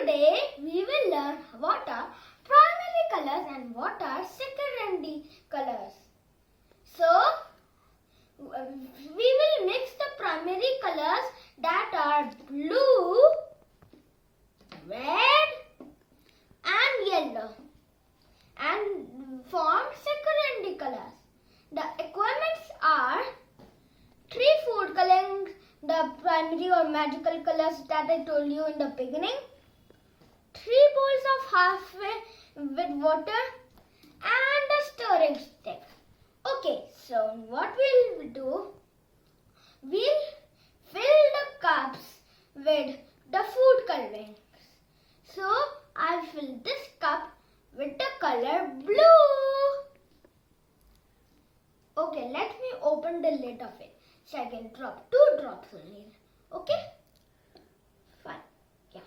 Today we will learn what are primary colors and what are secondary colors. So we will mix the primary colors that are blue, red and yellow and form secondary colors. The requirements are 3 food colors, the primary or magical colors that I told you in the beginning, 3 bowls of halfway with water and a stirring stick. Okay, so what we'll do, we'll fill the cups with the food colorings. So I'll fill this cup with the color blue. Okay, let me open the lid of it so I can drop 2 drops only. Okay? Fine. Yeah.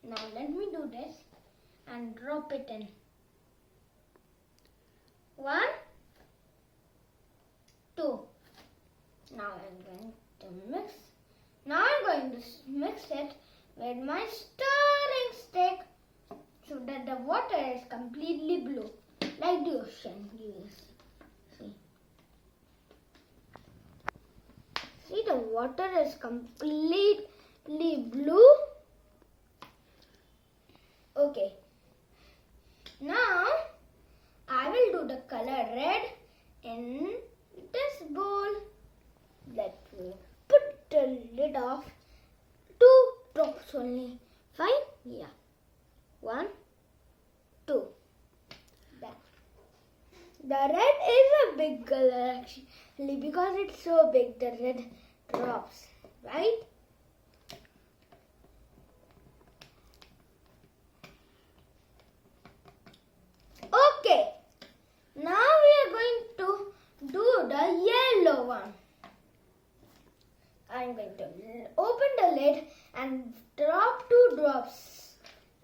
Now let me do this and drop it in. 1, 2. Now I'm going to mix. Now I'm going to mix it with my stirring stick so that the water is completely blue, like the ocean. You see. See, the water is completely blue. Okay. Now I will do the color red in this bowl. Let me put the lid off. 2 drops only. Fine? Yeah. 1, 2. Done. The red is a big color actually because it's so big, the red drops, right? Okay. Now we are going to do the yellow one. I'm going to open the lid and drop 2 drops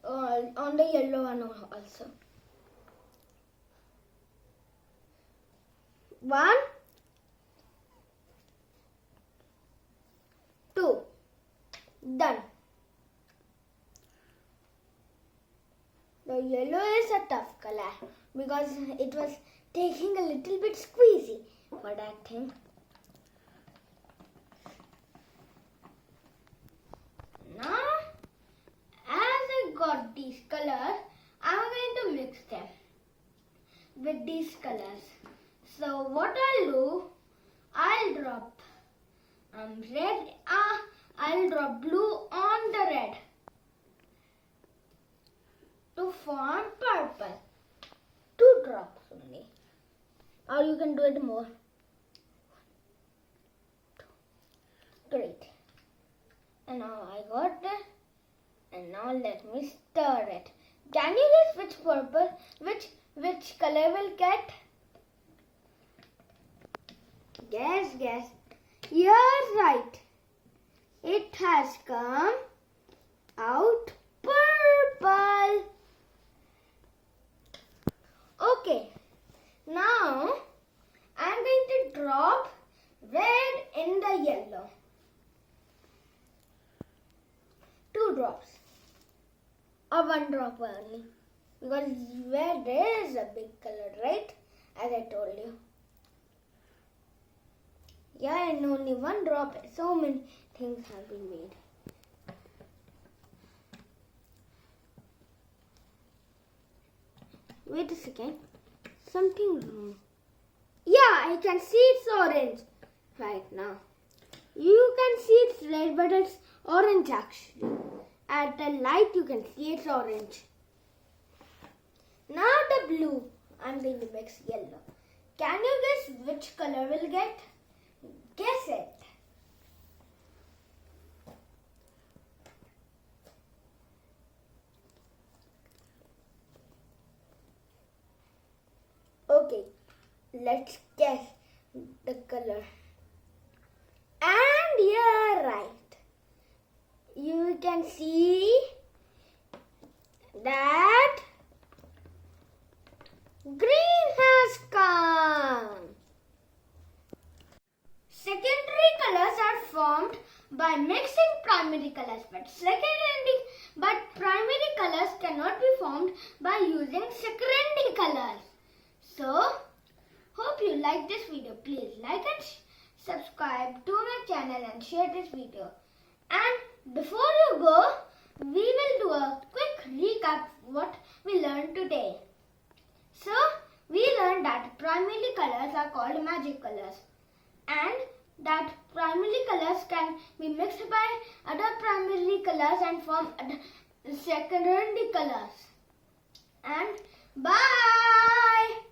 on the yellow one also. 1, 2. Done. The yellow is a tough color because it was taking a little bit squeezy for that thing. Now, as I got these colors, I'm going to mix them with these colors. So what I'll do, I'll drop red. I'll drop blue on the red to form purple. 2 drops only, or you can do it more. Great. And now I got it. And now let me stir it. Can you guess which purple, which color will get? Guess. You're right. It has come out purple. Okay. Now I'm going to drop red in the yellow. 2 drops or 1 drop only because red is a big color, right? As I told you. Yeah, and only 1 drop. So many things have been made. Wait a second. Something wrong. Yeah, I can see it's orange right now. You can see it's red, but it's orange actually. At the light, you can see it's orange. Now the blue. I'm going to mix yellow. Can you guess which color will get? Guess it. Okay, let's guess the color. And you're right. You can see that green has come. Secondary colors are formed by mixing primary colors, but secondary by using secondary colors. So, hope you like this video. Please like and subscribe to my channel and share this video. And before you go, we will do a quick recap what we learned today. So, we learned that primary colors are called magic colors and that primary colors can be mixed by other primary colors and form secondary colors. And bye!